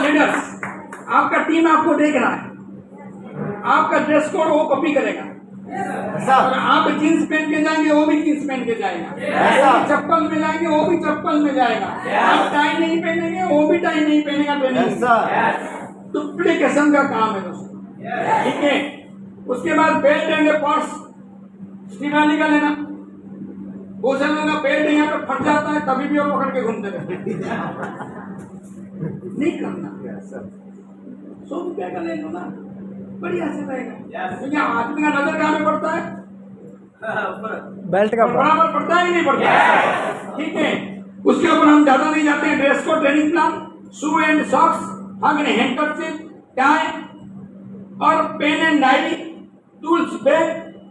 Leaders, आपका team आपको देख रहा है, आपका ड्रेस कोड वो कॉपी करेगा। और आप जींस पहन के जाएंगे वो भी जींस पहन के जाएगा, चप्पल में जाएंगे वो भी चप्पल में जाएगा, आप टाई नहीं पहनेंगे वो भी टाई नहीं पहनेगा। ट्रेनिंग डुप्लीकेशन का काम है दोस्तों, ठीक है। उसके बाद बेल्ट एंड पर्स स्टीराली का लेना। बहुत सारे लोग बेल्ट यहाँ पे फट जाता है, कभी भी वो पकड़ के घूमते रहते नहीं करना। 100 रुपया का ले लो ना, बढ़िया से रहेगा, क्योंकि आदमी का नजर कहाँ पे पड़ता है, बेल्ट का बराबर पड़ता है कि नहीं पड़ता, ठीक है। उसके ऊपर हम ज्यादा नहीं जाते हैं। Dress code, training plan, shoe and socks, handkerchief, tie और pen and diary, tools bag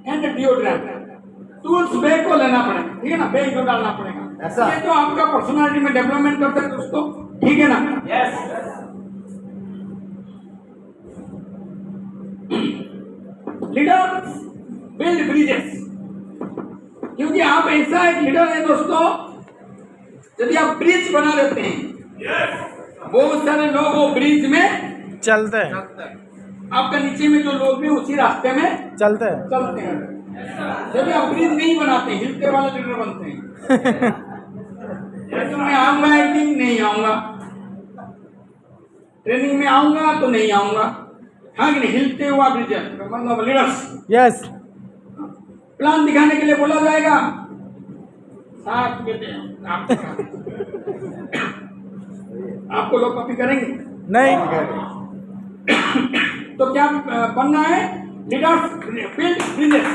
and deodorant. Tools bag को लेना पड़ेगा, ठीक है ना, बैग को डालना पड़ेगा। ये तो आपका पर्सनालिटी में डेवलपमेंट करते हैं दोस्तों, ठीक है ना। लीडर बिल्ड ब्रिजेस, क्योंकि आप ऐसा एक लीडर है दोस्तों, यदि आप ब्रिज बना देते हैं, बहुत सारे लोग वो ब्रिज में चलते हैं, आपका नीचे में जो लोग भी उसी रास्ते में चलते हैं। यदि आप ब्रिज नहीं बनाते, हिलते वाले लीडर बनते हैं। मैं आऊंगा एक दिन, नहीं आऊंगा, ट्रेनिंग में आऊंगा तो नहीं आऊंगा, हाँ कि नहीं, हिलते हुआ ब्रिज मतलब लीडर्स। यस, प्लान दिखाने के लिए बोला जाएगा, साथ बेटे आपको लोग कॉपी करेंगे नहीं तो क्या बनना है, leaders build bridges.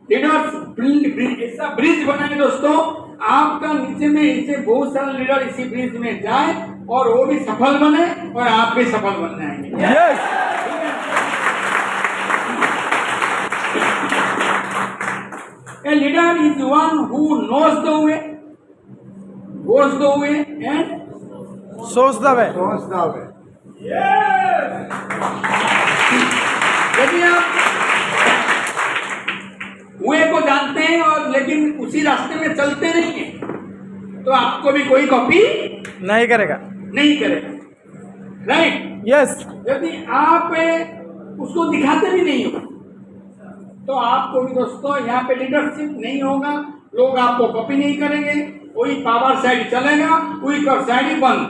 Leaders build bridge, ऐसा ब्रिज बनाए दोस्तों, आपका नीचे में ऐसे बहुत सारे लीडर इसी ब्रिज में जाए और वो भी सफल बने और आप भी सफल बन जाएंगे। Yes, A leader is one who knows the way, goes the way and सोच दवे। यदि आप वे को जानते हैं और लेकिन उसी रास्ते में चलते नहीं हैं, तो आपको भी कोई कॉपी नहीं करेगा। राइट। यस, यदि आप उसको दिखाते भी नहीं हो तो आपको भी दोस्तों यहाँ पे लीडरशिप नहीं होगा, लोग आपको कॉपी नहीं करेंगे, वही पावर साइड चलेगा, वही कर साइड ही बंद।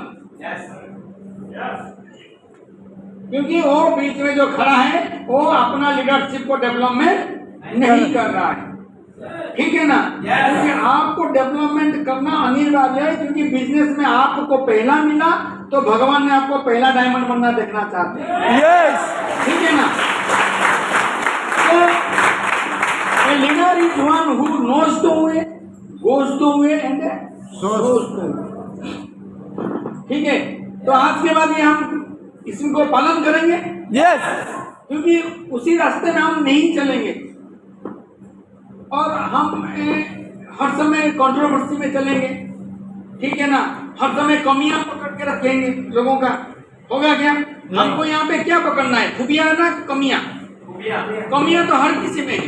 क्योंकि वो बीच में जो खड़ा है वो अपना लीडरशिप को डेवलपमेंट नहीं कर रहा है, ठीक है ना। क्योंकि आपको डेवलपमेंट करना अनिवार्य है, क्योंकि बिजनेस में आपको पहला मिला तो भगवान ने आपको पहला डायमंड बनना देखना चाहते हैं। यस, ठीक है ना। A leader is one who knows the way, goes the way and shows the way। ठीक है, तो आज के बाद ये हम इसको पालन करेंगे। यस, क्योंकि उसी रास्ते में हम नहीं चलेंगे और हम हर समय कंट्रोवर्सी में चलेंगे, ठीक है ना। हर समय कमियां पकड़ के रखेंगे लोगों का, होगा क्या? हमको यहाँ पे क्या पकड़ना है, खूबियां ना कमियां? कमियां तो हर किसी में है,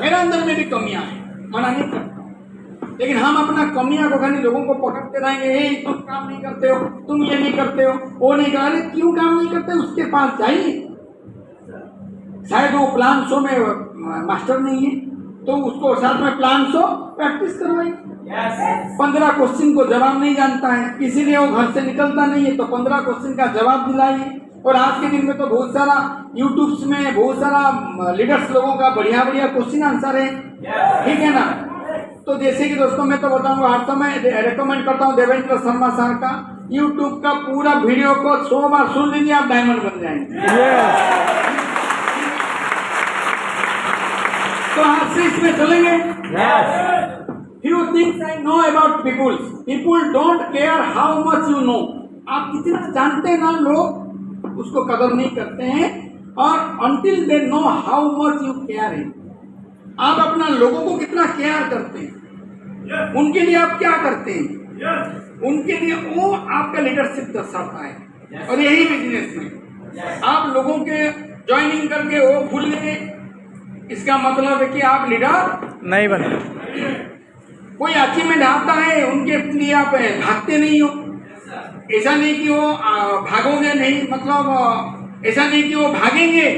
मेरे अंदर में भी कमियां है, मना नहीं करता, लेकिन हम अपना कमियां को खाली लोगों को पकड़ते रहेंगे, हे तुम काम नहीं करते हो, तुम ये नहीं करते हो, वो नहीं कर। अरे क्यों काम नहीं करते? उसके पास चाहिए, शायद वो प्लान शो में मास्टर नहीं है, तो उसको साथ में प्लान शो प्रैक्टिस करवाइए। 15 क्वेश्चन को जवाब नहीं जानता है, इसीलिए वो घर से निकलता नहीं है, तो 15 क्वेश्चन का जवाब दिलाइए। और आज के दिन में तो बहुत सारा यूट्यूब्स में बहुत सारा लीडर्स लोगों का बढ़िया बढ़िया क्वेश्चन आंसर है, ठीक है ना। तो जैसे कि दोस्तों मैं तो बताऊंगा, हर समय रेकमेंड करता हूँ देवेंद्र शर्मा सर का यूट्यूब का पूरा वीडियो को 100 बार सुन लीजिए, आप डायमंड बन जाएंगे। तो आज से इसमें चलेंगे। Few things I know about people. People don't care how much you know. आप कितना जानते हैं ना, लोग उसको कदर नहीं करते हैं, और until they know how much you care है। आप अपना लोगों को कितना केयर करते हैं, उनके लिए आप क्या करते हैं, उनके लिए वो आपका लीडरशिप दर्शाता है। और यही बिजनेस में आप लोगों के ज्वाइनिंग करके वो भूल गए, इसका मतलब है कि आप लीडर नहीं बने। कोई अचीवमेंट आता है उनके लिए आप भागते नहीं हो। ऐसा नहीं कि वो भागोगे नहीं, मतलब ऐसा नहीं कि वो भागेंगे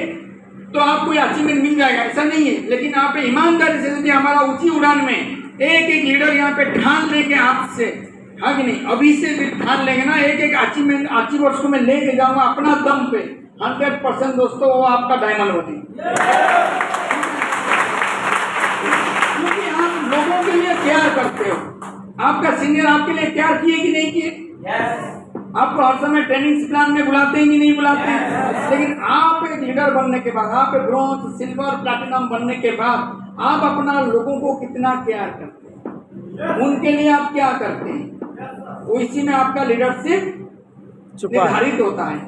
तो आपको ये अचीवमेंट मिल जाएगा, ऐसा नहीं है। लेकिन आप ईमानदारी से, यदि हमारा ऊंची उड़ान में एक एक लीडर यहाँ पे ठान लेके आपसे, हाँ कि नहीं, अभी से भी ठान लेंगे ना, एक एक अचीवर्स को मैं लेके जाऊंगा अपना दम पे, 100% दोस्तों वो आपका डायमंड बनेगा। क्योंकि आप लोगों के लिए प्यार करते हो। आपका सीनियर आपके लिए प्यार किए कि नहीं किए? आपको हर समय ट्रेनिंग प्लान में बुलाते हैं कि नहीं बुलाते हैं? लेकिन आप एक लीडर बनने के बाद, आप एक ब्रॉन्ज, सिल्वर, प्लैटिनम बनने के बाद आप अपना लोगों को कितना प्यार करते हैं, उनके लिए आप क्या करते हैं, वो इसी में आपका लीडरशिप निर्धारित होता है।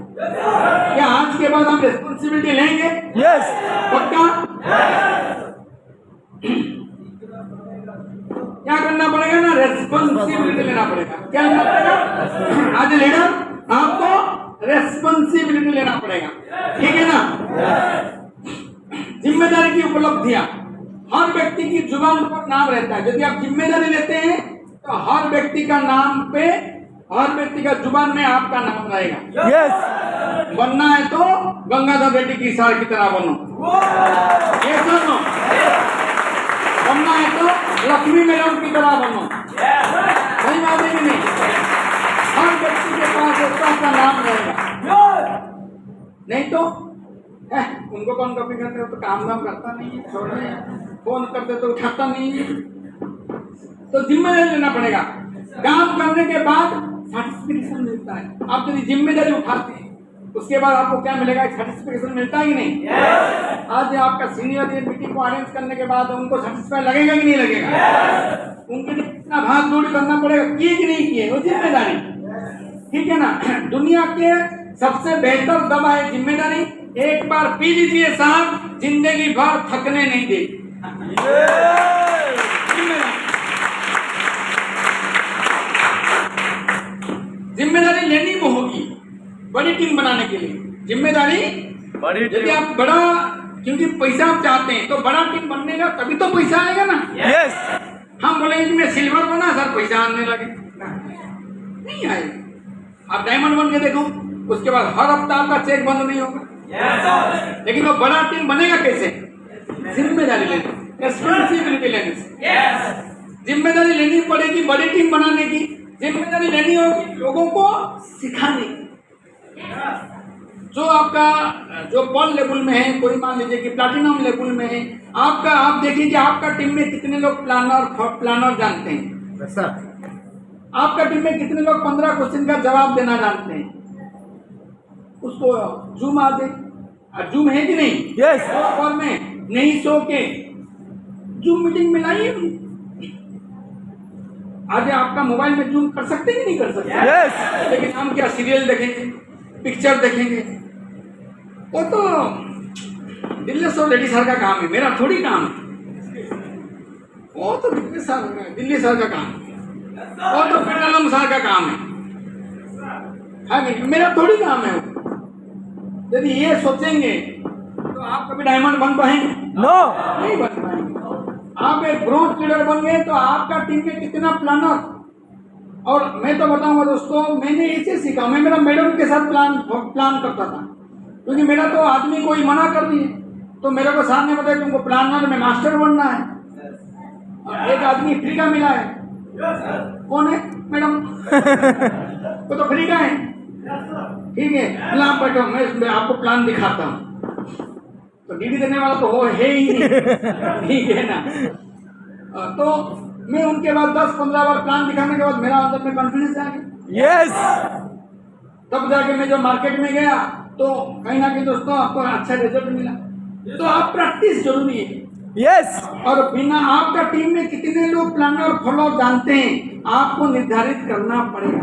क्या आज के बाद हम रिस्पॉन्सिबिलिटी लेंगे? यस। पक्का? क्या करना पड़ेगा ना, रेस्पॉन्सिबिलिटी लेना पड़ेगा। क्या लेना पड़ेगा? आज लीडर आपको रेस्पॉन्सिबिलिटी लेना पड़ेगा, ठीक है ना। जिम्मेदारी की उपलब्धियां, हर व्यक्ति की जुबान पर नाम रहता है। यदि आप जिम्मेदारी लेते हैं तो हर व्यक्ति का नाम पे, हर व्यक्ति का जुबान में आपका नाम रहेगा। यस। बनना है तो गंगाधर रेड्डी की सार की तरह बनो, ये सुनो। बनना है तो लक्ष्मी मैडम की तरह बनो, सही बात है कि नहीं? हर व्यक्ति के पास एक का नाम रहेगा, नहीं तो उनको कौन कॉपी करते हो, तो काम धाम करता नहीं है, छोड़ रहे हैं, फोन करते तो उठाता नहीं है। तो जिम्मेदारी लेना पड़ेगा। काम करने के बाद सर्टिफिकेशन मिलता है। आप यदि जिम्मेदारी उठाते हैं उसके बाद आपको क्या मिलेगा, सर्टिफिकेशन मिलता है कि नहीं? आज आपका सीनियर ये मीटिंग को अरेंज करने के बाद उनको सर्टिफाई लगेगा कि नहीं लगेगा? उनके लिए कितना भाग दौड़ करना पड़ेगा, किए कि नहीं किए, वो जिम्मेदारी, ठीक है ना। दुनिया के सबसे बेहतर दवा है जिम्मेदारी। एक बार पी लीजिए साहब, जिंदगी भर थकने नहीं देगी। जिम्मेदारी लेनी वो होगी बड़ी टीम बनाने के लिए। जिम्मेदारी बड़ी यदि आप बड़ा, क्योंकि पैसा आप चाहते हैं तो बड़ा टीम बनने का तभी तो पैसा आएगा ना। यस। हम बोलेंगे कि मैं सिल्वर बना सर, पैसा आने लगे, नहीं आएगा। आप डायमंड बन के देखो, उसके बाद हर हफ्ता आपका चेक बंद नहीं होगा। लेकिन वो बड़ा टीम बनेगा कैसे? जिम्मेदारी लेने, रेस्पॉन्सिबिलिटी लेने से। जिम्मेदारी लेनी पड़ेगी बड़ी टीम बनाने की, जिम्मेदारी लेनी होगी लोगों को सिखाने की। जो आपका जो पर्ल लेवल में है, कोई मान लीजिए कि प्लैटिनम लेवल में है, आपका, आप देखिए कि आपका टीम में कितने लोग प्लानर जानते हैं। वैसा आपका टीम में कितने लोग 15 क्वेश्चन का जवाब देना जानते हैं। उसको जूम आ दे, जूम है कि नहीं? यस। कॉल में नहीं सो के जूम मीटिंग में लाइए। आज आपका मोबाइल में जूम कर सकते कि नहीं कर सकते? यस। लेकिन हम क्या सीरियल देखेंगे, पिक्चर देखेंगे, वो तो दिल्ली सर रेड्डी सर का काम है, मेरा थोड़ी काम है। वो तो दिल्ली सर का काम है, वो तो पेट्रोलम सर का काम है, मेरा थोड़ी काम है। यदि ये सोचेंगे तो आप कभी डायमंड बन पाएंगे? नो, नहीं बन पाएंगे। आप एक ब्रॉन्ज लीडर बन गए तो आपका टीम में कितना प्लानर। और मैं तो बताऊंगा दोस्तों, मैंने इसे सीखा। मैं मेरा मैडम के साथ प्लान करता था, क्योंकि मेरा तो आदमी कोई मना कर दिए तो मेरे को सामने बताया तुमको प्लानर में मास्टर बनना है। और एक आदमी फ्री का मिला है, कौन है? मैडम। वो तो फ्री का है, ठीक है। प्लान बैठो, मैं आपको प्लान दिखाता हूँ। तो डीडी देने वाला तो हो है ही नहीं, ठीक है ना। तो मैं उनके बाद 10-15 बार प्लान दिखाने के बाद मेरा अंदर में कॉन्फिडेंस आ गया। यस। तब जाके मैं जो मार्केट में गया तो कहीं ना कहीं दोस्तों आपको अच्छा रिजल्ट मिला। तो आप प्रैक्टिस जरूरी है। यस। और बिना, आपका टीम में कितने लोग प्लानर और फॉलो जानते हैं, आपको निर्धारित करना पड़ेगा,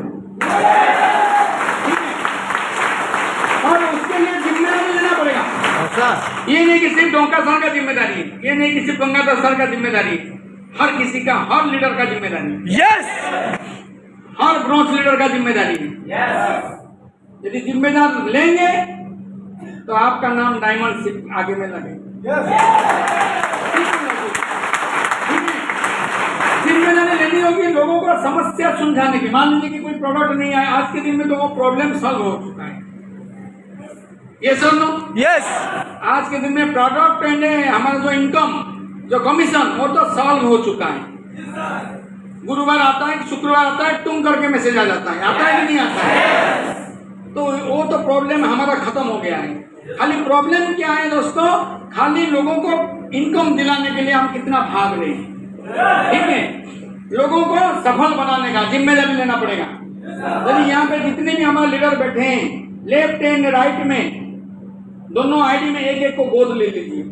और उसके लिए जिम्मेदारी लेना पड़ेगा। ये नहीं कि सिर्फ डोंका सर का जिम्मेदारी है, ये नहीं कि सिर्फ गंगाधर सर का जिम्मेदारी है, हर किसी का, हर लीडर का जिम्मेदारी है। यस। हर ब्रॉन्ज लीडर का जिम्मेदारी है। यदि जिम्मेदार लेंगे तो आपका नाम डायमंड शिप आगे में लगे। जिम्मेदारी लेनी होगी लोगों को समस्या सुलझाने की। मान लीजिए कि कोई प्रोडक्ट नहीं आया, आज के दिन में तो वो प्रॉब्लम सॉल्व हो चुका है। ये सुन लो, यस आज के दिन में प्रोडक्ट एंड हमारा जो इनकम, जो कमीशन, वो तो सॉल्व हो चुका है। गुरुवार आता है, शुक्रवार आता है, तुम करके मैसेज आ जाता है, आता है कि नहीं आता है? तो वो तो प्रॉब्लम हमारा खत्म हो गया है। खाली प्रॉब्लम क्या है दोस्तों, खाली लोगों को इनकम दिलाने के लिए हम कितना भाग रहे हैं। ठीक है, लोगों को सफल बनाने का जिम्मेदारी लेना पड़ेगा। यदि यहाँ पे जितने भी हमारे लीडर बैठे हैं, लेफ्ट एंड राइट में दोनों आईडी में एक एक को गोद ले लीजिए।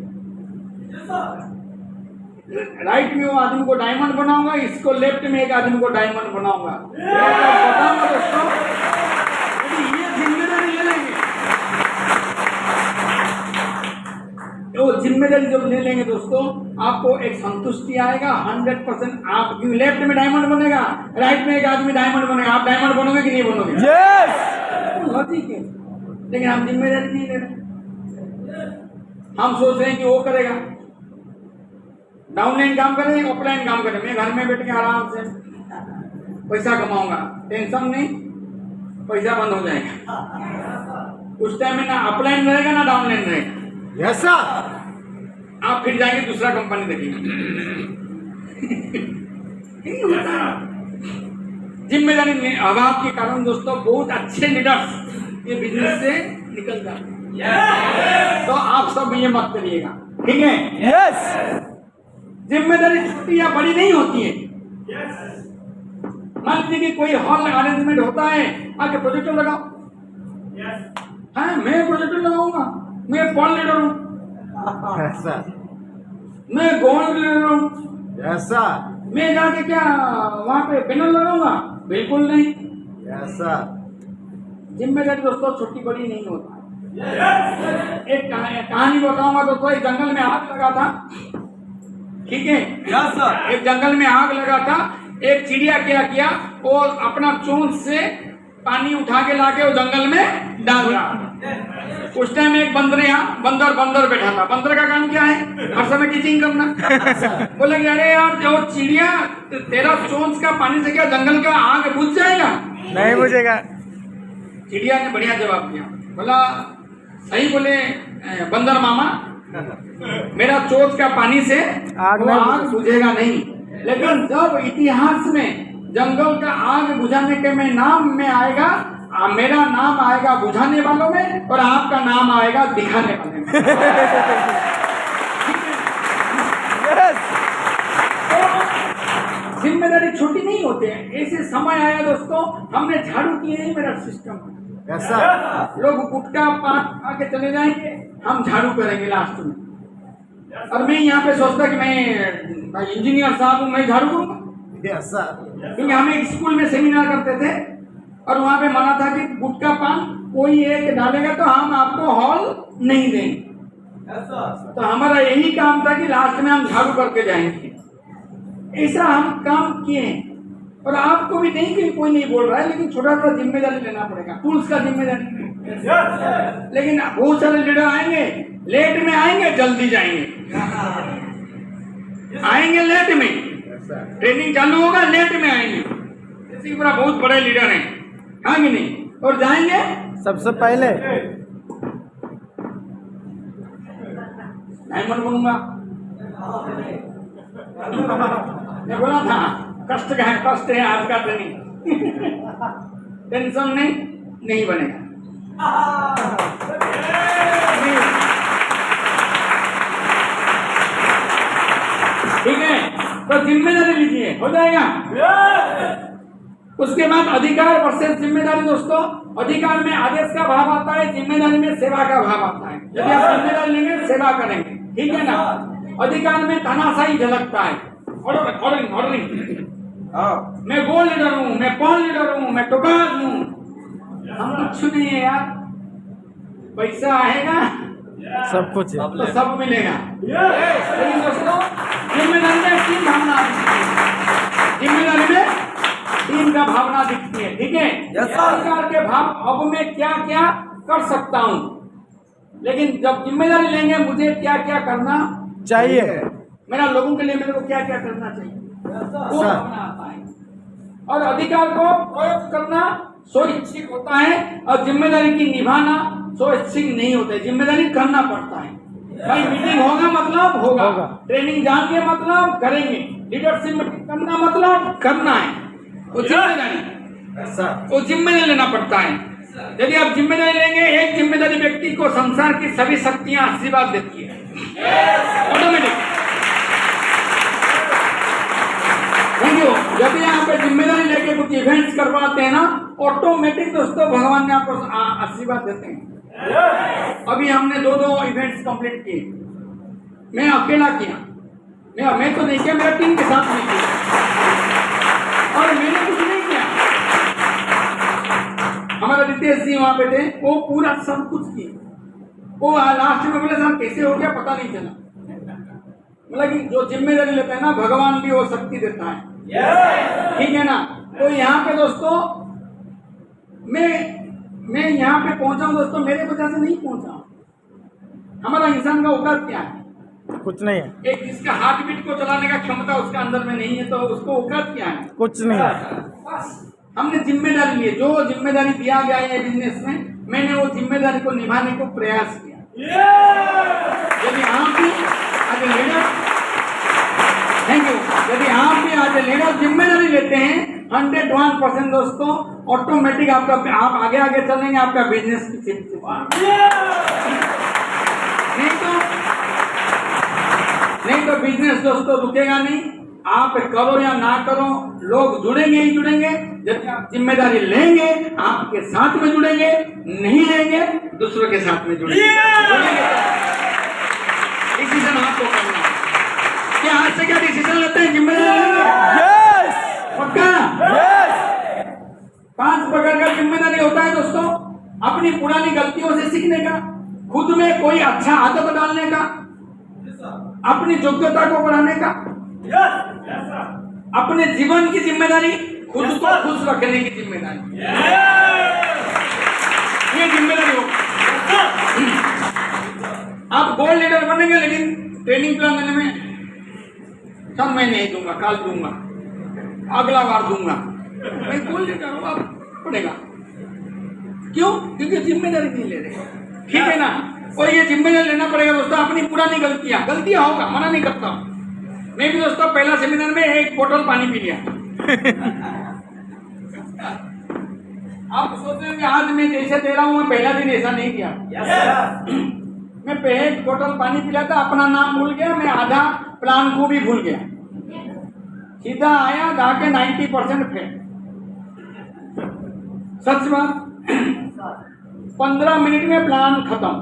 राइट में वो आदमी को डायमंड बनाऊंगा, इसको लेफ्ट में एक आदमी को डायमंड बनाऊंगा। बताऊंगा दोस्तों, यदि ये जिम्मेदारी ले लेंगे, तो जिम्मेदारी जब ले लेंगे दोस्तों, आपको एक संतुष्टि आएगा 100%। आप लेफ्ट में डायमंड बनेगा, राइट में एक आदमी डायमंड बनेगा, आप डायमंड बनोगे कि नहीं बनोगे? यस लॉजिक है, लेकिन हम जिम्मेदारी नहीं ले रहे। हम सोच रहे हैं कि वो करेगा, डाउनलाइन काम करें, ऑफलाइन काम करें, मैं घर में बैठ के आराम से पैसा कमाऊंगा, टेंशन नहीं, पैसा बंद हो जाएगा। उस टाइम में ना अपलाइन रहेगा ना डाउनलाइन रहेगा। यस सर आप फिर जाएंगे दूसरा कंपनी देखेंगे। जिम्मेदारी अभाव के कारण दोस्तों बहुत अच्छे लीडर्स ये बिजनेस से निकल जाते हैं। तो आप सब ये मत करिएगा, ठीक है? यस जिम्मेदारी छोटी या बड़ी नहीं होती है। मान लीजिए कि कोई हॉल अरेंजमेंट होता है, आके प्रोजेक्टर लगाओ। हाँ, मैं प्रोजेक्टर लगाऊंगा, मैं पॉल लीडर हूँ, यस सर मैं गोल्ड लीडर हूँ, यस सर मैं जाके क्या वहां पे पैनल लगाऊंगा? बिल्कुल नहीं। यस सर जिम्मेदारी दोस्तों छोटी बड़ी नहीं होता। एक कहानी बताऊंगा दोस्तों। एक जंगल में आग लगा था, ठीक है? यस सर एक जंगल में आग लगा था। एक चिड़िया क्या किया, वो अपना चोंच से पानी उठा के लाके वो जंगल में डाल रहा। उस टाइम एक बंदर बैठा था। बंदर का काम क्या है? हर समय टीचिंग करना। बोले कि अरे यार, जो चिड़िया, तेरा चोंच का पानी से क्या जंगल का आग बुझ जाएगा? नहीं बुझेगा। चिड़िया ने बढ़िया जवाब दिया, बोला सही बोले बंदर मामा, मेरा चोंच का पानी से आग बुझेगा नहीं, लेकिन जब इतिहास में जंगल का आग बुझाने के में नाम में आएगा, मेरा नाम आएगा बुझाने वालों में और आपका नाम आएगा दिखाने वाले में। जिम्मेदारी छोटी नहीं होती है। ऐसे समय आया दोस्तों, हमने झाड़ू किए नहीं, मेरा सिस्टम है। यस सर लोग गुटका पान आके चले जाएंगे, हम झाड़ू करेंगे लास्ट में। और मैं यहाँ पे सोचता कि मैं इंजीनियर साहब हूँ, मैं झाड़ू करूँगा। यस सर क्योंकि हम एक स्कूल में सेमिनार करते थे और वहाँ पे मना था कि गुटका पान कोई एक डालेगा तो हम आपको हॉल नहीं देंगे। तो हमारा यही काम था कि लास्ट में हम झाड़ू करके जाएंगे। ऐसा हम काम किए और आपको भी नहीं कि कोई नहीं बोल रहा है, लेकिन छोटा सा जिम्मेदारी लेना पड़ेगा, टूल्स का जिम्मेदारी। लेकिन बहुत सारे लीडर आएंगे, लेट में आएंगे, जल्दी जाएंगे। आएंगे लेट में, ट्रेनिंग चालू होगा, लेट में आएंगे। इसी तरह बहुत बड़े लीडर हैं, हाँ कि नहीं? और जाएंगे सबसे पहले डायमंड बनूंगा। मैं बोला था कष्ट का है, कष्ट है आज का ट्रेनिंग। टेंशन नहीं बनेगा। ठीक है, तो जिम्मेदारी लीजिए, हो जाएगा। उसके बाद अधिकार वर्सेस जिम्मेदारी दोस्तों। अधिकार में आदेश का भाव आता है, जिम्मेदारी में सेवा का भाव आता है। यदि आप जिम्मेदारी लेंगे, सेवा करेंगे, ठीक है ना? अधिकार में तानाशाही झलकता है, ऑर्डरिंग। मैं गोल्ड लीडर हूँ, मैं पॉल लीडर हूँ, मैं टोकाज हूँ। हम कुछ नहीं है यार, पैसा आएगा सब कुछ है। तो सब मिलेगा। लेकिन दोस्तों जिम्मेदारी में तीन भावना दिखती है। जिम्मेदारी में तीन का भावना दिखती है, ठीक है? अधिकार के भाव, अब मैं क्या क्या कर सकता हूँ, लेकिन जब जिम्मेदारी लेंगे मुझे क्या क्या करना चाहिए मेरा लोगों के लिए मेरे को क्या क्या करना चाहिए वो सर। करना आता है। और अधिकार को प्रयोग करना स्वैच्छिक होता है और जिम्मेदारी की निभाना स्वैच्छिक नहीं होता है, जिम्मेदारी करना पड़ता है। भाई मीटिंग होगा मतलब होगा, होगा। ट्रेनिंग जाएंगे मतलब करेंगे, लीडरशिप मीटिंग करना मतलब करना है, वो जिम्मेदारी सर वो जिम्मेदारी लेना पड़ता है। यदि आप जिम्मेदारी लेंगे, एक जिम्मेदारी व्यक्ति को संसार की सभी शक्तियां आशीर्वाद देती है ऑटोमेटिक। Thank you. जब भी आप जिम्मेदारी लेके कुछ इवेंट्स करवाते हैं ना, ऑटोमेटिक दोस्तों भगवान ने आपको आशीर्वाद देते हैं। अभी हमने दो इवेंट्स कंप्लीट किए, मैं अकेला किया, मैं तो नहीं किया, मेरा टीम के साथ नहीं किया और मैंने कुछ नहीं किया। हमारा रितेश जी वहां पे थे, वो पूरा सब कुछ किए। वो लास्ट में बोले साहब कैसे हो गया पता नहीं चला। मतलब कि जो जिम्मेदारी लेता है ना, भगवान भी वो शक्ति देता है, ठीक है ना। तो यहाँ पे दोस्तों मैं यहाँ पे पहुंचा हूँ दोस्तों, मेरे वजह से नहीं पहुंचा। हमारा इंसान का औकात क्या है? कुछ नहीं है, एक जिसका हार्ट बीट को चलाने का क्षमता उसका अंदर में नहीं है, तो उसको औकात क्या है? कुछ नहीं है। बस हमने जिम्मेदारी ली, जो जिम्मेदारी दिया गया है बिजनेस में, मैंने वो जिम्मेदारी को निभाने को प्रयास किया। यदि आप भी आज लीडर, थैंक यू, यदि आप भी आज लीडर जिम्मेदारी लेते हैं 101% दोस्तों, ऑटोमेटिक आपका आप आगे आगे चलेंगे, आपका बिजनेस की नहीं तो बिजनेस दोस्तों रुकेगा नहीं। आप करो या ना करो, लोग जुड़ेंगे ही जुड़ेंगे। जब आप जिम्मेदारी लेंगे आपके साथ में जुड़ेंगे, नहीं लेंगे दूसरों के साथ में जुड़ेंगे। डिसीजन आपको करना है। क्या आज से क्या डिसीजन लेते हैं? जिम्मेदारी लेंगे, पक्का? 5 प्रकार का जिम्मेदारी होता है दोस्तों। अपनी पुरानी गलतियों से सीखने का, खुद में कोई अच्छा आदत डालने का, अपनी योग्यता को बढ़ाने का, अपने जीवन की जिम्मेदारी, खुद को खुश रखने की जिम्मेदारी, ये जिम्मेदारी हो। आप गोल्ड लीडर बनेंगे, लेकिन ट्रेनिंग प्लान देने में सर मैं नहीं दूंगा, कल दूंगा, अगला बार दूंगा। भाई गोल्ड लीडर हो आप, पड़ेगा क्यों? क्योंकि जिम्मेदारी नहीं ले रहे, ठीक है ना। और ये जिम्मेदारी लेना पड़ेगा दोस्तों। अपनी पुरानी गलतियां होगा, मना नहीं करता। मैं भी दोस्तों पहला सेमिनार में 1 बोतल पानी पी लिया। आप सोच रहे हैं कि आज मैं जैसे दे रहा हूँ, मैं पहला दिन ऐसा नहीं किया। मैं 1 बोतल पानी पिला था, अपना नाम भूल गया, मैं आधा प्लान को भी भूल गया, सीधा आया जाके 90% फेल। सच बात, 15 मिनट में प्लान खत्म।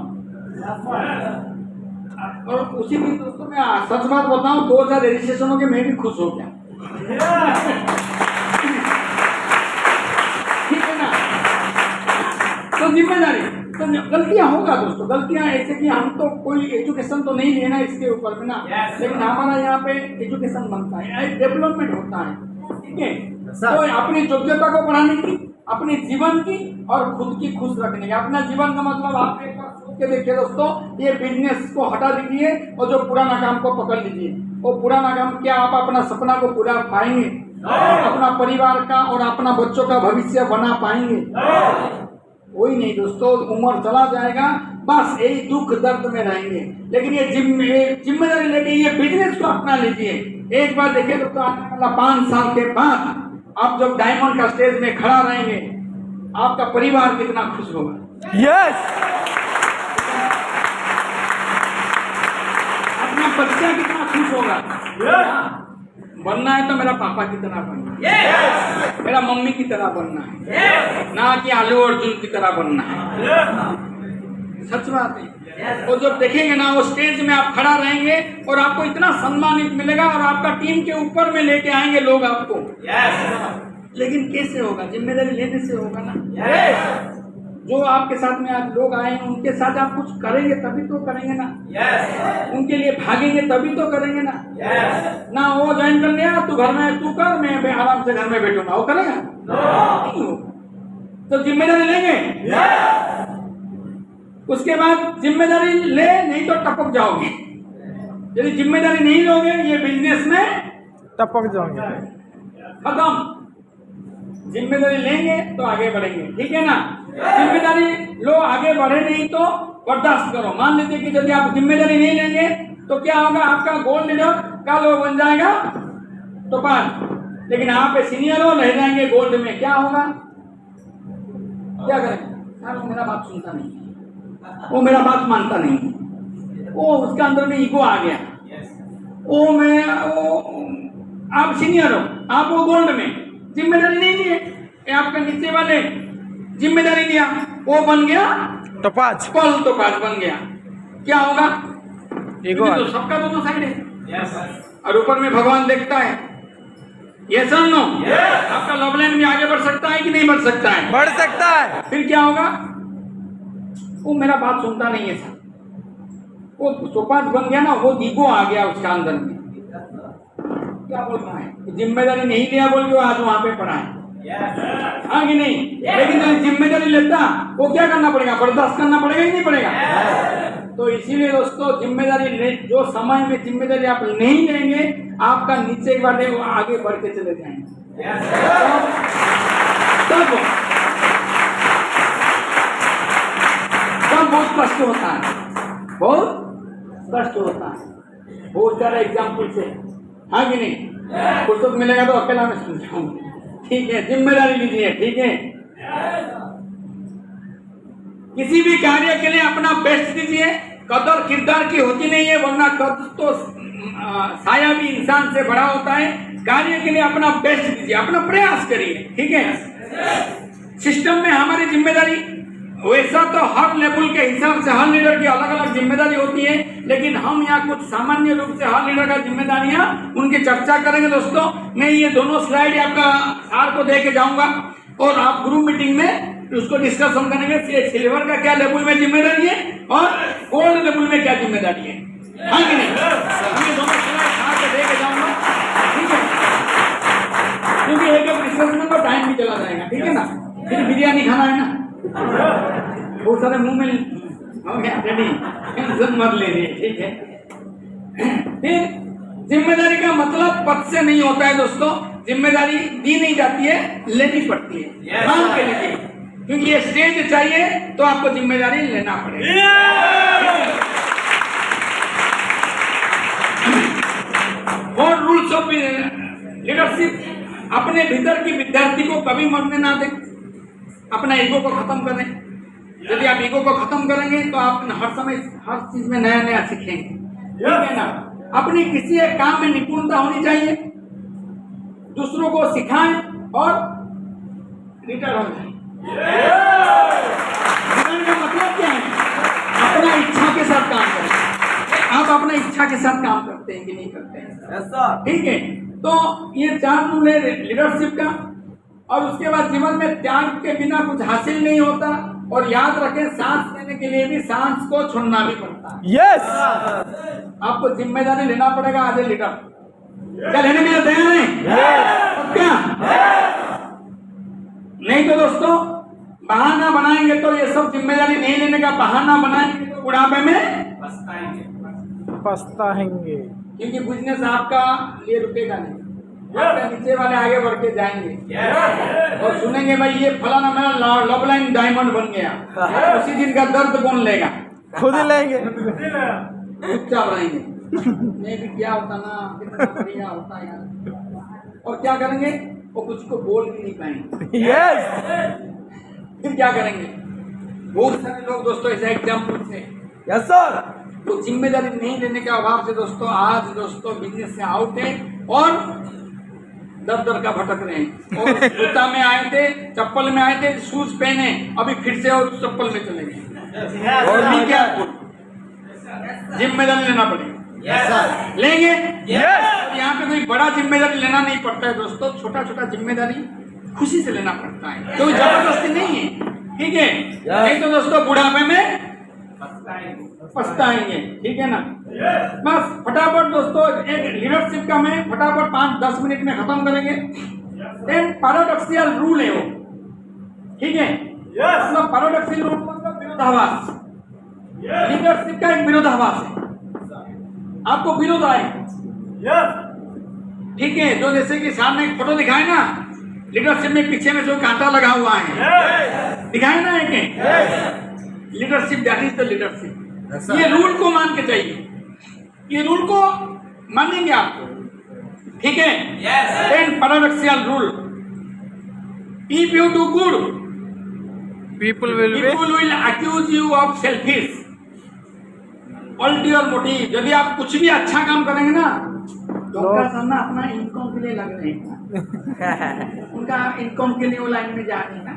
और उसी दिन दोस्तों मैं सच बात बताऊं, 2000 रजिस्ट्रेशन हो गए, मैं भी खुश हो गया, ठीक है ना। तो जिम्मेदारी, तो गलतियां होगा दोस्तों, गलतियां ऐसे कि हम तो कोई एजुकेशन तो नहीं लेना इसके ऊपर में ना, लेकिन हमारा यहाँ पे एजुकेशन बनता है, डेवलपमेंट होता है, ठीक है। तो अपनी योग्यता को बढ़ाने की, अपने जीवन की और खुद की खुश रखने की। अपना जीवन का मतलब आप एक बार सोच के देखिए दोस्तों, ये बिजनेस को हटा दीजिए और जो पुराना काम को पकड़ लीजिए। वो पुराना काम क्या, आप अपना सपना को पूरा पाएंगे, अपना परिवार का और अपना बच्चों का भविष्य बना पाएंगे। कोई नहीं दोस्तों, उम्र चला जाएगा, बस यही दुख दर्द में रहेंगे। लेकिन ये जिम्मेदारी लेके ये बिजनेस को अपना लीजिए। एक बार देखिए दोस्तों, आने वाला 5 साल के बाद आप जब डायमंड का स्टेज में खड़ा रहेंगे, आपका परिवार कितना खुश होगा, यस, अपना बच्चा कितना खुश होगा। बनना है तो मेरा पापा की तरह बनना है, मेरा मम्मी की तरह बनना है, ना कि आलू अर्जुन की तरह बनना है। सच बात है। और जब देखेंगे ना, वो स्टेज में आप खड़ा रहेंगे और आपको इतना सम्मानित मिलेगा और आपका टीम के ऊपर में लेके आएंगे लोग आपको। लेकिन कैसे होगा? जिम्मेदारी लेने से होगा ना। जो आपके साथ में आज लोग आए हैं, उनके साथ आप कुछ करेंगे तभी तो करेंगे ना। उनके लिए भागेंगे तभी तो करेंगे ना। ना वो ज्वाइन कर लिया, तू घर में तू कर, मैं आराम से घर में बैठूंगा, वो करेगा नहीं होगा। तो जिम्मेदारी लेंगे, उसके बाद जिम्मेदारी ले, नहीं तो टपक जाओगे। यदि जिम्मेदारी नहीं लोगे ये बिजनेस में टपक जाओगे। खत्म। जिम्मेदारी लेंगे तो आगे बढ़ेंगे, ठीक है ना। जिम्मेदारी लो, आगे बढ़े नहीं तो बर्दाश्त करो। मान लीजिए कि यदि आप जिम्मेदारी नहीं लेंगे तो क्या होगा, आपका गोल्ड लीडर कल वो बन जाएगा टोपाज, लेकिन आप सीनियर हो, रह जाएंगे गोल्ड में। क्या होगा, क्या करेंगे? यार वो मेरा बात सुनता नहीं, वो मेरा बात मानता नहीं, वो उसका अंदर में ईगो आ गया। आप सीनियर हो, आप वो गोल्ड में, जिम्मेदारी नहीं लिए, आपका नीचे वाले जिम्मेदारी लिया, वो बन गया टोपाज, पल टोपाज बन गया। क्या होगा, ईगो तो सबका दोनों साइड है। और ऊपर में भगवान देखता है। ये सर नो, आपका लव लाइन भी आगे बढ़ सकता है कि नहीं बढ़ सकता है? बढ़ सकता है। फिर क्या होगा, वो मेरा बात सुनता नहीं है सर, वो टोपाज बन गया ना, वो ईगो आ गया उसका अंदर में। क्या बोल रहा है, जिम्मेदारी नहीं लिया बोल के आज वहां पे पड़ा है, हाँ कि नहीं? लेकिन जो जिम्मेदारी लेता वो क्या करना पड़ेगा, बर्दाश्त करना पड़ेगा कि नहीं पड़ेगा? तो इसीलिए दोस्तों जिम्मेदारी ले, जो समय में जिम्मेदारी आप नहीं लेंगे, आपका नीचे के वाले वो आगे बढ़ के चले जाएंगे। तब बहुत कष्ट होता है, बहुत कष्ट होता है। बहुत सारे एग्जाम्पल से, हाँ कि नहीं? फुर्सत मिलेगा तो अकेला में समझाऊंगा, ठीक है? जिम्मेदारी लीजिए, ठीक है? किसी भी कार्य के लिए अपना बेस्ट दीजिए। कदर किरदार की होती नहीं है, वरना कदर तो साया भी इंसान से बड़ा होता है। कार्य के लिए अपना बेस्ट दीजिए, अपना प्रयास करिए, ठीक है? सिस्टम में हमारी जिम्मेदारी वैसा तो हर लेवल के हिसाब से हर लीडर की अलग अलग जिम्मेदारी होती है, लेकिन हम यहाँ कुछ सामान्य रूप से हर लीडर का जिम्मेदारियां उनकी चर्चा करेंगे दोस्तों। मैं ये दोनों स्लाइड आपका सार को दे के जाऊंगा और आप ग्रुप मीटिंग में उसको डिस्कशन करेंगे। सिल्वर का क्या लेवल में जिम्मेदारी है और गोल्ड लेवल में क्या जिम्मेदारी है, हाँ कि नहीं? ये दोनों स्लाइड सार को दे के जाऊंगा, ठीक है? क्योंकि एक डिस्कशन में टाइम भी चला जाएगा, ठीक है ना? फिर बिरयानी खाना है ना, बहुत सारे मुंह में टेंशन मत लीजिए, ठीक है? फिर जिम्मेदारी का मतलब पद से नहीं होता है दोस्तों। जिम्मेदारी दी नहीं जाती है, लेनी पड़ती है, काम के लिए। क्योंकि ये स्टेज चाहिए तो आपको जिम्मेदारी लेना पड़ेगा। और रूल्स ऑफ लीडरशिप, अपने भीतर की विद्यार्थी को कभी मरने ना दें, अपना ईगो को खत्म करें। यदि आप ईगो को खत्म करेंगे तो आप हर समय हर चीज में नया नया सीखेंगे, ठीक है ना? अपनी किसी एक काम में निपुणता होनी चाहिए, दूसरों को सिखाएं और रिटायर हो जाए। रिटायर का मतलब क्या है? अपना इच्छा के साथ काम करें। आप अपना इच्छा के साथ काम करते हैं कि नहीं करते हैं, ठीक है? तो ये 4 रूल है लीडरशिप का। और उसके बाद जीवन में त्याग के बिना कुछ हासिल नहीं होता। और याद रखें, सांस लेने के लिए भी सांस को छोड़ना भी पड़ता है। यस, आपको जिम्मेदारी लेना पड़ेगा आज लीडर। क्या लेने के लिए तैयार हैं? क्या नहीं तो दोस्तों बहाना बनाएंगे तो ये सब जिम्मेदारी नहीं लेने का बहाना बनाएंगे तो बुढ़ापे में पछताएंगे। क्योंकि बिजनेस आपका लिए रुकेगा नहीं, आपके नीचे वाले आगे बढ़ के जाएंगे और सुनेंगे भाई ये फलाना मेरा लव लाइन डायमंड बन गया। उसी दिन का दर्द कौन लेगा? खुद ही लेंगे, चुपचाप रहेंगे। नहीं भी क्या होता ना, कितना बढ़िया होता यार। और क्या करेंगे, वो कुछ को बोल भी नहीं पाएंगे। यस, फिर क्या करेंगे? बहुत सारे लोग दोस्तों ऐसे एग्जाम्पल से, यस सर, तो जिम्मेदारी नहीं लेने के अभाव से दोस्तों आज दोस्तों बिजनेस से आउट है और दर दर का भटक रहे हैं। और जूता में आए थे, चप्पल में आए थे, शूज पहने, अभी फिर से और चप्पल में चले गए। और भी क्या, जिम्मेदारी लेना पड़ेगा। लेंगे। यहाँ पे कोई बड़ा जिम्मेदारी लेना नहीं पड़ता है दोस्तों, छोटा छोटा जिम्मेदारी खुशी से लेना पड़ता है, कोई जबरदस्ती नहीं है, ठीक है? नहीं तो दोस्तों बुढ़ापे में पछताएंगे, ठीक है ना? बस फटाफट दोस्तों एक लीडरशिप का मैं फटाफट 5-10 मिनट में खत्म करेंगे। एक पैराडॉक्सियल रूल है वो, ठीक है? मतलब पैराडॉक्सियल रूल मतलब विरोधाभास। लीडरशिप का एक विरोधाभास है, आपको विरोध आएगा। ठीक है, जो जैसे कि सामने एक फोटो दिखाए ना, लीडरशिप में पीछे में जो कांटा लगा हुआ है, दिखाए ना एक leadership, that is the leadership. ये रूल को मान के चाहिए, ये रूल को मानेंगे आपको, ठीक है। Then paradoxical rule, if you do good People will be. people will accuse you of selfish, ulterior motive। यदि आप कुछ भी अच्छा काम करेंगे ना, तो उनका सामना अपना इनकम के लिए लग रहे हैं, उनका इनकम के लिए वो लाइन में जा रहे हैं ना,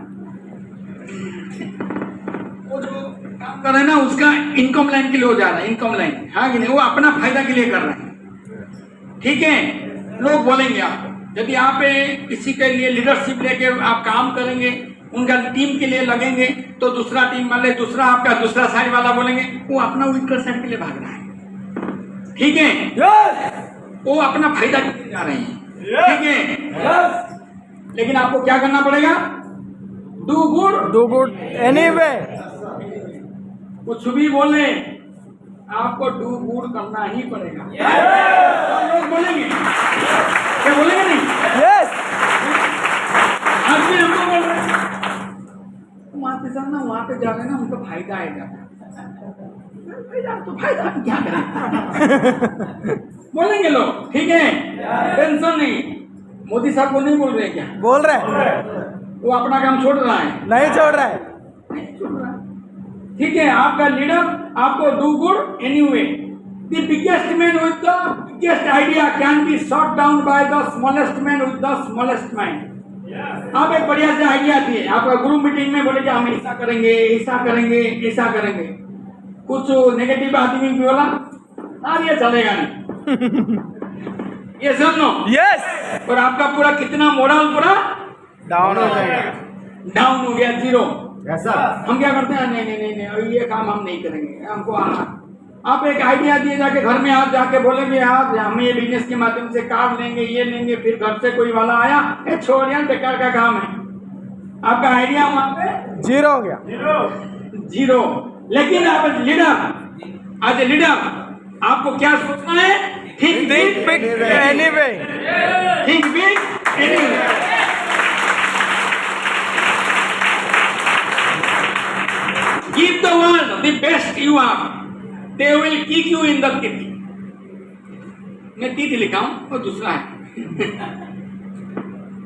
वो जो काम कर रहे हैं ना उसका इनकम लाइन के लिए हो जा रहा है, इनकम लाइन, हाँ कि नहीं, वो अपना फायदा के लिए कर रहे हैं, ठीक है। लोग बोलेंगे आपको, यदि आप किसी के लिए लीडरशिप लेके आप काम करेंगे, उनका टीम के लिए लगेंगे, तो दूसरा टीम वाले, दूसरा आपका दूसरा साइड वाला बोलेंगे वो अपना वीकर साइड के लिए भाग रहा है, ठीक है, वो अपना फायदा के लिए जा रहे हैं, ठीक है। लेकिन आपको क्या करना पड़ेगा? Do good, Do good anyway. कुछ भी बोले आपको डू गुड करना ही पड़ेगा। तो लोग बोलेंगे, क्या बोलेंगे? नहीं, Yes. आज भी हमको बोल रहे हैं वहाँ पे सर ना, वहाँ पे जा रहे ना उनको फायदा आएगा, फायदा तो फायदा क्या करें बोलेंगे लोग, ठीक है, टेंशन नहीं। मोदी साहब को नहीं बोल रहे क्या? बोल रहे हैं, वो अपना काम छोड़ रहा है, नहीं छोड़ रहा है। नहीं छोड़ रहा है, ठीक है। आपका लीडर आपको do good anyway. The biggest man with the biggest idea can be shot down by the smallest man with the smallest mind. आप एक बढ़िया से आइडिया दिए, आपका ग्रुप मीटिंग में बोले कि हम ऐसा करेंगे, ऐसा करेंगे, ऐसा करेंगे, कुछ नेगेटिव आदमी भी बोला, हाँ ये चलेगा नहीं ये सब नो, Yes. और आपका पूरा कितना मोरल पूरा Down हो जाएगा। डाउन हो गया, जीरो। Yes sir. हम क्या करते हैं? नहीं नहीं नहीं नहीं, ये काम हम नहीं करेंगे, हमको आप एक आइडिया दिए, जाके घर में आप जाके बोलेंगे आप हम ये बिजनेस के माध्यम से कार लेंगे, ये लेंगे, फिर घर से कोई वाला आया, ये छोड़ यार बेकार का काम है, आपका आइडिया वहां पे जीरो हो गया। जीरो। लेकिन आप एज ए लीडर आपको क्या सोचना है? Think Think big anyway. Think big anyway. Give the world the best you are, they will kick you in the teeth। मैं तीत लिखा हूं और दूसरा है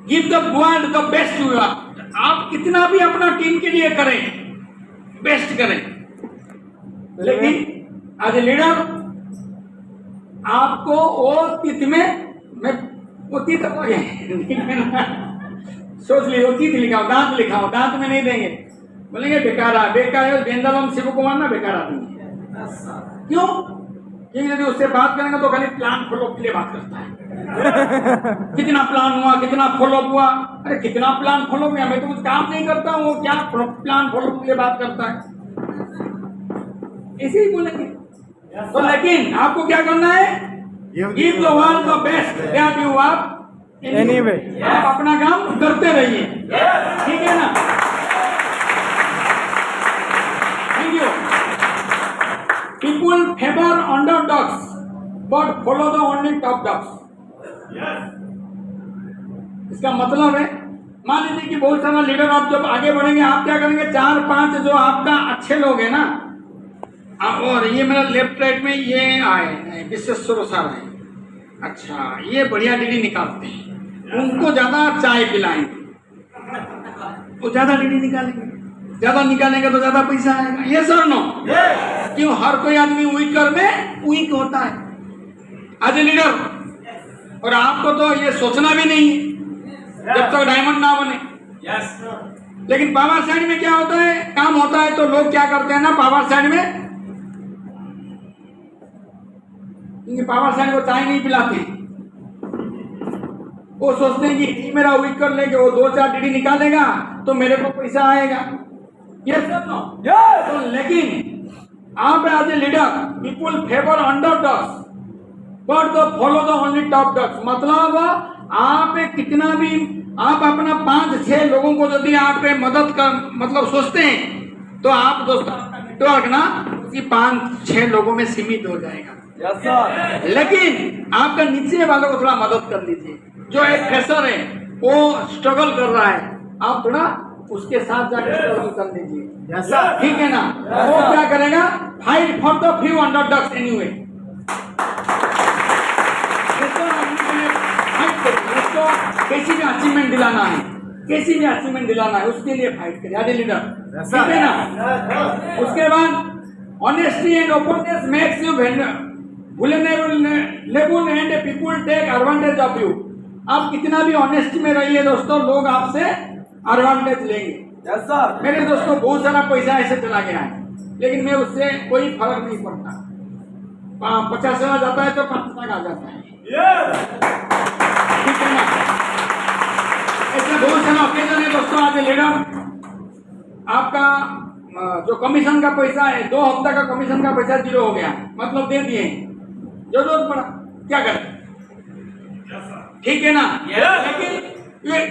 Give the world the best you are। आप कितना भी अपना टीम के लिए करें, बेस्ट करें, लेकिन एज ए लीडर आपको वो तीत में, मैं वो तीत सोच ली, वो तीत लिखा हो, दांत लिखा हो, दांत में नहीं देंगे, बोलेंगे बेकार बेकार बेंदलम शिव कुमार ना बेकार आदमी है। क्यों? क्योंकि यदि उससे बात करेंगे तो खाली प्लान फॉलो के लिए बात करता है कितना प्लान हुआ, कितना फॉलो हुआ, अरे कितना प्लान फॉलो हुआ, मैं तो कुछ काम नहीं करता हूँ, वो क्या प्लान फॉलो के लिए बात करता है, ऐसे ही बोलेंगे। तो लेकिन आपको क्या करना है? Give the world the best that you are Anyway. आप अपना काम करते रहिए, ठीक है ना? Thank you. People favor underdogs but follow the only top dogs। इसका मतलब है, मान लीजिए कि बहुत सारा लीडर, आप जब आगे बढ़ेंगे आप क्या करेंगे? 4-5 जो आपका अच्छे लोग हैं ना, और ये मेरा लेफ्ट राइट में ये आए विश्वेश्वर सर है, अच्छा ये बढ़िया डीडी निकालते हैं, उनको ज्यादा चाय पिलाएंगे, वो ज्यादा डीडी निकालेंगे, ज्यादा निकालेंगे तो ज्यादा पैसा आएगा। ये सर नो, क्यों? हर कोई आदमी वीकर में वीक होता है एज ए लीडर, और आपको तो ये सोचना भी नहीं है जब तक डायमंड ना बने। लेकिन पावर साइड में क्या होता है? काम होता है तो लोग क्या करते हैं ना, पावर साइड में, क्योंकि पावर साइड को चाय नहीं पिलाते, वो सोचते हैं कि मेरा वीकर लेके वो 2-4 डीडी निकालेगा तो मेरे को पैसा आएगा। ये सब नो, तो लेकिन आप as a leader people favour underdogs but the follow the only top dogs. मतलब आप कितना भी आप अपना 5-6 लोगों को यदि आप मदद कर मतलब सोचते हैं तो आप दोस्तों नेटवर्क ना उसी 5-6 लोगों में सीमित हो जाएगा। Yes, sir. लेकिन आपका नीचे वालों को थोड़ा मदद कर लीजिए। जो एक फ्रेशर है वो स्ट्रगल कर रहा है, आप थोड़ा उसके साथ जाकर स्ट्रगल कर लीजिए। Yes, sir. ठीक है ना? वो क्या करेगा? Fight for the few underdogs anyway. उसको कैसी भी अचीवमेंट दिलाना है, कैसी भी अचीवमेंट दिलाना है, उसके लिए फाइट करिए as a leader. Yes, sir. ठीक है ना? उसके बाद honesty and openness makes you vulnerable and people take advantage of you। आप कितना भी ऑनेस्टी में रहिए दोस्तों, लोग आपसे एडवांटेज लेंगे। Yes, sir. मेरे दोस्तों बहुत सारा पैसा ऐसे चला गया है, लेकिन मैं उससे कोई फर्क नहीं पड़ता। 50,000 जाता है तो 5 लाख आ जाता है। ठीक है ना? ऐसे बहुत सारा ओकेजन है दोस्तों। आज लीडर आपका जो कमीशन का पैसा है, 2 हफ्ता का कमीशन का पैसा 0 हो गया, मतलब दे दिए, जो जरूरत पड़ा क्या करें? ठीक है ना? लेकिन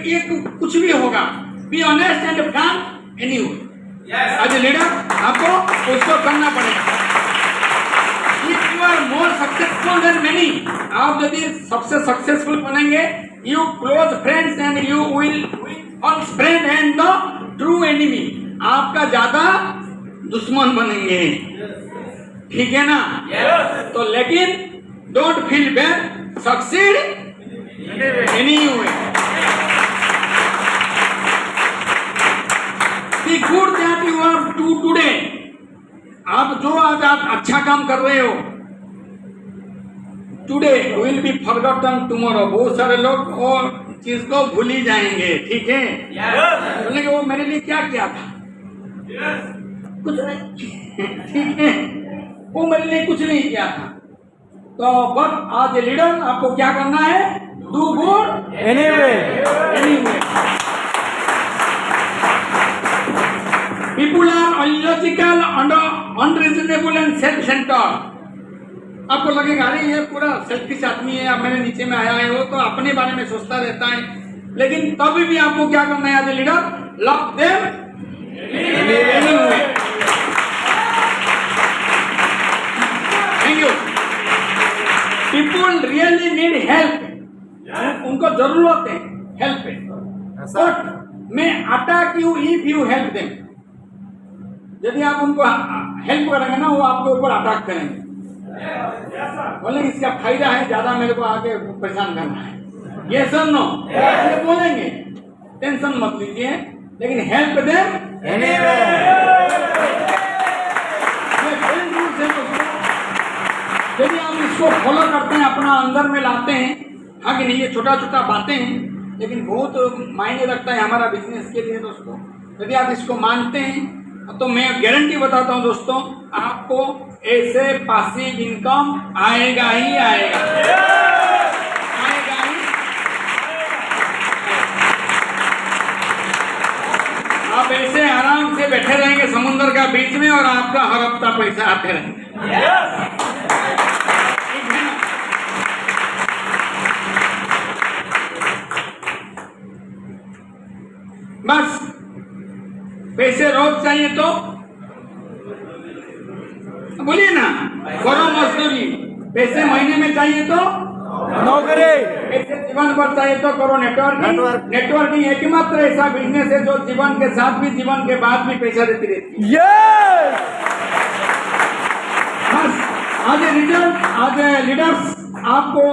ये कुछ भी होगा, be honest and frank anyway. As a leader आपको उसको करना पड़ेगा। If you are more successful then many, आप यदि सबसे सक्सेसफुल बनेंगे, you close friends and you will false friend and the true enemy, आपका ज्यादा दुश्मन बनेंगे। ठीक है ना? तो लेकिन don't feel bad, succeed anyway. The good that you are do today, आप जो आज आप अच्छा काम कर रहे हो, today will be forgotten tomorrow. बहुत सारे लोग वो चीज को भूल ही जाएंगे। ठीक है? बोलेंगे वो मेरे लिए क्या किया था, कुछ नहीं। ठीक है? वो मेरे लिए कुछ नहीं किया था। तो बट आज ए लीडर आपको क्या करना है? Do good Anyway. Anyway. People are unlogical, unreasonable and self centred. आपको लगेगा अरे ये पूरा सेल्फिश आदमी है, अब मेरे नीचे में आया है, वो तो अपने बारे में सोचता रहता है। लेकिन तभी भी आपको क्या करना है as a leader? Love them anyway. Thank you. People really need help, उनको जरूरत है हेल्प है। Yes, sir. But may attack you if you help them. यदि आप उनको हेल्प करेंगे ना, वो आपके ऊपर अटैक करेंगे, बोलेंगे इसका फायदा है ज्यादा, मेरे को आगे परेशान करना है। ये सर नो ये बोलेंगे, टेंशन मत लीजिए, लेकिन हेल्प देम Anyway. यदि आप इसको फॉलो करते हैं, अपना अंदर में लाते हैं, हाँ कि नहीं, ये छोटा छोटा बातें हैं लेकिन बहुत मायने रखता है हमारा बिजनेस के लिए दोस्तों। यदि आप इसको मानते हैं तो मैं गारंटी बताता हूँ दोस्तों, आपको ऐसे पासिव इनकम आएगा ही आएगा, आएगा ही। आप ऐसे आराम से बैठे रहेंगे समुद्र का बीच में और आपका हर हफ्ता पैसा आते रहेंगे। बस पैसे रोज चाहिए तो बोलिए ना, करो मजदूरी। पैसे महीने में चाहिए तो नौकरी। पैसे जीवन भर चाहिए तो करो नेटवर्किंग। नेटवर्किंग एकमात्र ऐसा बिजनेस है जो जीवन के साथ भी, जीवन के बाद भी पैसा देती रहती है। Yes. बस आज लीडर्स आपको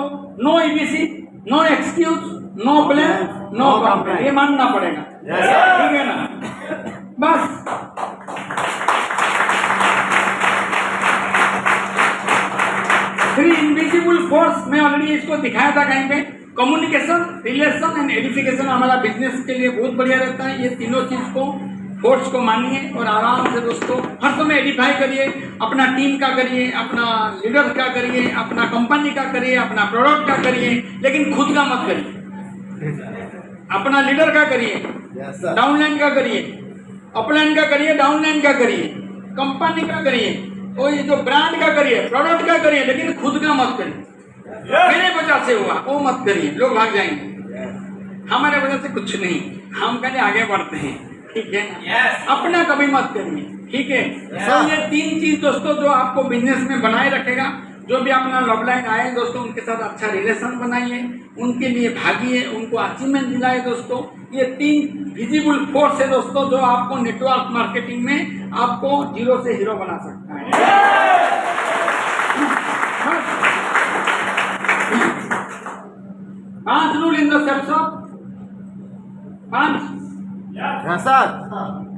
no EBC, no excuse, no plan, no complain, ये मानना पड़ेगा। ठीक है ना? बस थ्री इनविजिबल फोर्स में ऑलरेडी इसको दिखाया था कहीं पे। कम्युनिकेशन, रिलेशन एंड एडिफिकेशन हमारा बिजनेस के लिए बहुत बढ़िया रहता है। ये तीनों चीज को, फोर्स को मानिए और आराम से दोस्तों हर समय एडिफाई करिए। अपना टीम का करिए, अपना लीडर का करिए, अपना कंपनी का करिए, अपना प्रोडक्ट का करिए, लेकिन खुद का मत करिए। अपना लीडर का करिए, Yes, sir. डाउनलाइन का करिए, अपलाइन का करिए, डाउनलाइन का करिए, कंपनी का करिए, और ये जो ब्रांड का करिए, प्रोडक्ट का करिए, लेकिन खुद का मत करिए। मेरे वजह से हुआ वो मत करिए, लोग भाग जाएंगे। हमारे वजह से कुछ नहीं, हम कहीं आगे बढ़ते हैं। ठीक है? अपना कभी मत करिए। ठीक है। तो ये 3 चीज दोस्तों जो आपको बिजनेस में बनाए रखेगा। जो भी अपना लव लाइन आए दोस्तों, उनके साथ अच्छा रिलेशन बनाइए, उनके लिए भागिए, उनको अचीवमेंट दिलाए दोस्तों। ये 3 विजिबल फोर्स है दोस्तों जो आपको नेटवर्क मार्केटिंग में आपको जीरो से हीरो बना सकता है। 5 rule in the sales of 5। Yes, sir.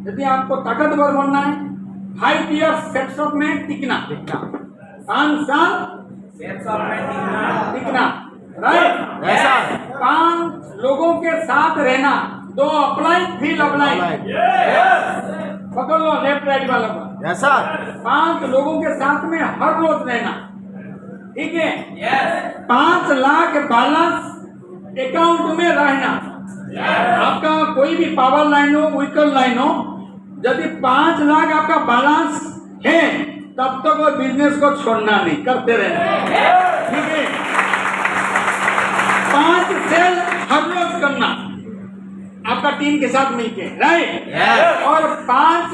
यदि आपको ताकतवर बनना है 5 इयर्स सेल्स ऑफ में टिकना, 5 साल टिकना, राइट। Yes, sir. 5 लोगों के साथ रहना, 2 अपलाइन 3 अपलाइन, पकड़ लो लेफ्ट राइट वाला को। Yes, sir. 5 लोगों के साथ में हर रोज रहना, ठीक है। 5 लाख बैलेंस अकाउंट में रहना। आपका कोई भी पावर लाइन हो, व्हीकल लाइन हो, यदि 5 लाख आपका बैलेंस है तब तक वो बिजनेस को छोड़ना नहीं, करते रहना, ठीक है। 5 सेल हर रोज करना आपका टीम के साथ मिलके, राइट। Yes. और 5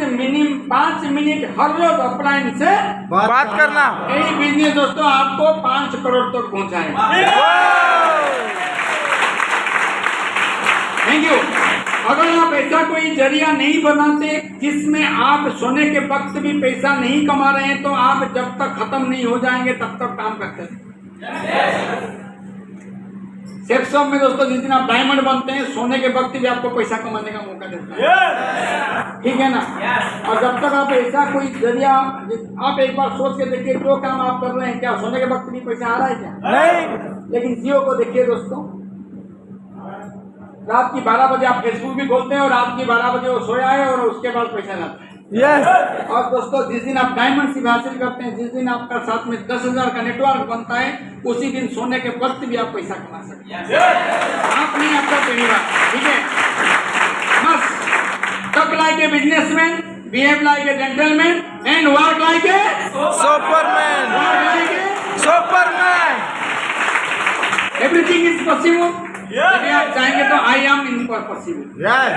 मिनट हर रोज ऑफलाइन से बात करना। यही बिजनेस दोस्तों आपको 5 करोड़ तक पहुंचाएगा। Thank you. अगर आप ऐसा कोई जरिया नहीं बनाते जिसमें आप सोने के वक्त भी पैसा नहीं कमा रहे हैं, तो आप जब तक खत्म नहीं हो जाएंगे तब तक काम करते हैं। सेक्स शॉप में दोस्तों जिस दिन आप डायमंड बनते हैं, सोने के वक्त भी आपको पैसा कमाने का मौका देता है, ठीक है ना। और जब तक आप ऐसा कोई जरिया, आप एक बार सोच के देखिए जो काम आप कर रहे हैं, क्या सोने के वक्त भी पैसा आ रहा है क्या? नहीं। लेकिन जियो को देखिए दोस्तों, रात की 12 बजे आप फेसबुक भी खोलते हैं और रात की 12 बजे वो सोया है और उसके बाद पैसा जाता है। Yes. और दोस्तों जिस दिन आप डायमंड सिर्फ हासिल करते हैं, जिस दिन आपका साथ में 10,000 का नेटवर्क बनता है, उसी दिन सोने के वक्त भी आप पैसा कमा सकते हैं। आप नहीं, आपका परिवार, ठीक है। बस talk like a businessman, behave like a gentleman and work like a Superman. Superman. Everything is possible. यदि आप चाहेंगे तो I am impossible, Yes.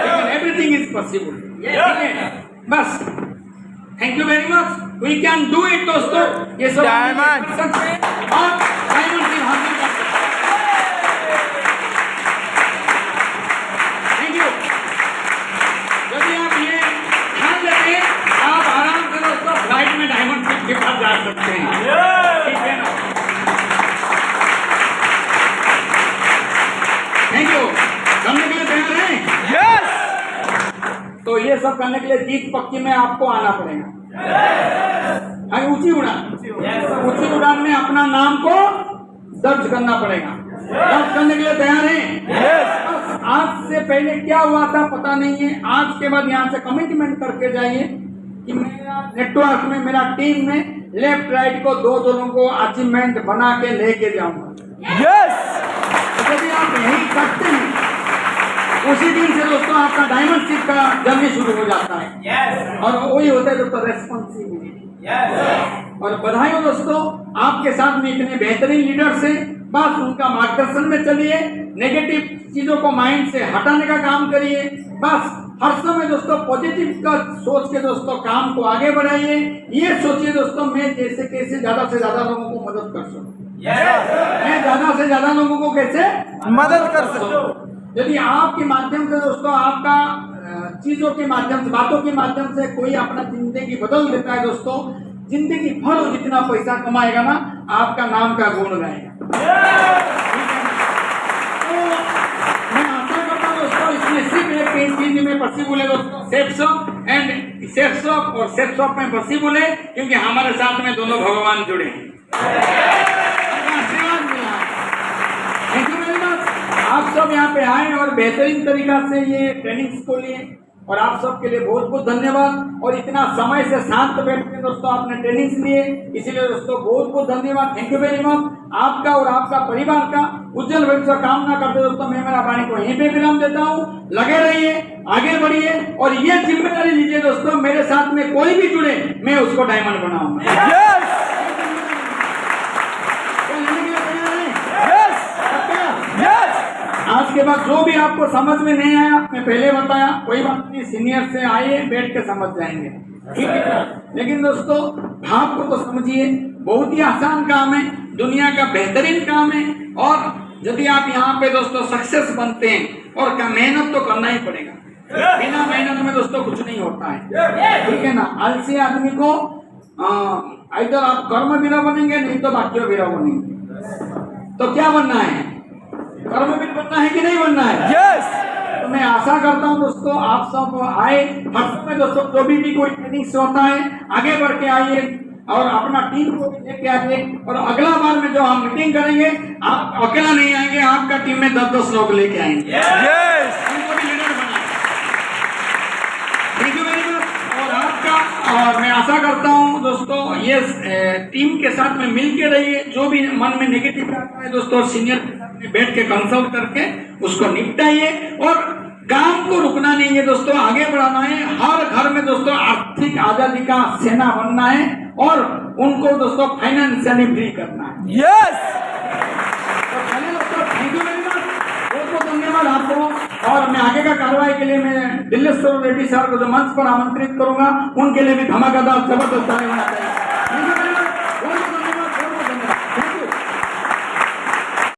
लेकिन एवरीथिंग इज पॉसिबल, ठीक है। बस thank you very much, we can do it दोस्तों। ये सब Diamond. कर सकते हैं और डायमंड की हासिल कर सकते हैं। Thank you. यदि आप ये ध्यान देते आप आराम से दोस्तों फ्लाइट में डायमंड के पास जा सकते हैं, ठीक है ना। Thank you. करने के लिए तैयार हैं? Yes. तो ये सब करने के लिए जीत पक्की में आपको आना पड़ेगा। हाँ, ऊंची उड़ान में अपना नाम को दर्ज करना पड़ेगा। दर्ज करने के लिए तैयार हैं? Yes. आज से पहले क्या हुआ था पता नहीं है, आज के बाद यहाँ से कमिटमेंट करके जाइए कि मेरा नेटवर्क में, मेरा टीम में लेफ्ट राइट को 2 दोनों को अचीवमेंट बना के लेके जाऊंगा। Yes. यदि आप यही करते हैं, उसी दिन से दोस्तों आपका डायमंडशिप का जर्नी शुरू हो जाता है। Yes. और वही होता है दोस्तों रेस्पॉन्सिबिलिटी। Yes. और बधाई हो दोस्तों, आपके साथ में इतने बेहतरीन लीडर्स हैं। बस उनका मार्गदर्शन में चलिए, नेगेटिव चीजों को माइंड से हटाने का काम करिए। बस हर समय दोस्तों पॉजिटिव का सोच के दोस्तों काम को आगे बढ़ाइए। ये सोचिए दोस्तों, मैं जैसे कैसे ज्यादा से ज्यादा लोगों को मदद कर सकूं, Yes. मैं ज्यादा से ज्यादा लोगों को कैसे मदद कर सकते। यदि आपके माध्यम से दोस्तों, आपका चीजों के माध्यम से, बातों के माध्यम से कोई अपना जिंदगी बदल देता है दोस्तों, जिंदगी भर वो जितना पैसा कमाएगा ना, आपका नाम का गुण गाएगा। तो मैं आशा करता हूं दोस्तों, इसमें सिर्फ एक चीज में पॉसिबल है दोस्तों, safe shop and safe shop, और सेफ शॉप में पॉसिबल है क्योंकि हमारे साथ में दोनों भगवान जुड़े हैं। आशीर्वाद मिला है। Thank you very much. आप सब यहाँ पे आए और बेहतरीन तरीका से ये ट्रेनिंग्स को लिए, और आप सबके लिए बहुत बहुत धन्यवाद। और इतना समय से शांत बैठ के दोस्तों आपने ट्रेनिंग्स लिए, इसीलिए दोस्तों बहुत बहुत धन्यवाद। Thank you very much. आपका और आपका परिवार का उज्जवल भविष्य कामना करते दोस्तों मैं मेरा वाणी को यहीं पे विराम देता हूँ। लगे रहिए, आगे बढ़िए, और ये जिम्मेदारी लीजिए दोस्तों, मेरे साथ में कोई भी जुड़े, मैं उसको डायमंड बनाऊंगा। Yes. Yes. Yes. आज के बाद जो भी आपको समझ में नहीं आया, मैं पहले बताया, कोई बात नहीं, सीनियर से आइए, बैठ के समझ जाएंगे। ठीक है ना? लेकिन दोस्तों भाव को तो समझिए, बहुत ही आसान काम है, दुनिया का बेहतरीन काम है। और यदि आप यहाँ पे दोस्तों सक्सेस बनते हैं और क्या मेहनत तो करना ही पड़ेगा, बिना मेहनत में दोस्तों कुछ नहीं होता है, ठीक है ना। आलसी आदमी को इधर आप कर्मवीर बनेंगे, नहीं तो भाग्यवीर बनेंगे। तो क्या बनना है, कर्मवीर बनना है कि नहीं बनना है? यस तो मैं आशा करता हूं दोस्तों आप सब आए, हर समय दोस्तों जो भी कोई ट्रेनिंग से होता है आगे बढ़ के आइए और अपना टीम को भी लेके आइए। और अगला बार में जो हम मीटिंग करेंगे, आप अकेला नहीं आएंगे, आपका टीम में 10-10 लोग लेके आएंगे, यस उनको भी लीडर बनाएंगे। Thank you very much. और आपका और मैं आशा करता हूं दोस्तों ये टीम के साथ में मिल के रहिए, जो भी मन में नेगेटिव आता है दोस्तों सीनियर के साथ में बैठ के कंसल्ट करके उसको निपटाइए। और काम को रुकना नहीं है दोस्तों, आगे बढ़ाना है। हर घर में दोस्तों आर्थिक आजादी का सेना बनना है और उनको दोस्तों फाइनेंशियली फ्री करना है। यस तो चलिए दोस्तों, थैंक यू वेरी मच, बहुत बहुत धन्यवाद आपको। और मैं आगे का कार्रवाई के लिए मैं दिल्लेश्वर रेड्डी सर को जो मंच पर आमंत्रित करूंगा, उनके लिए भी धमाकेदार जबरदस्त ताली बजाना चाहिए।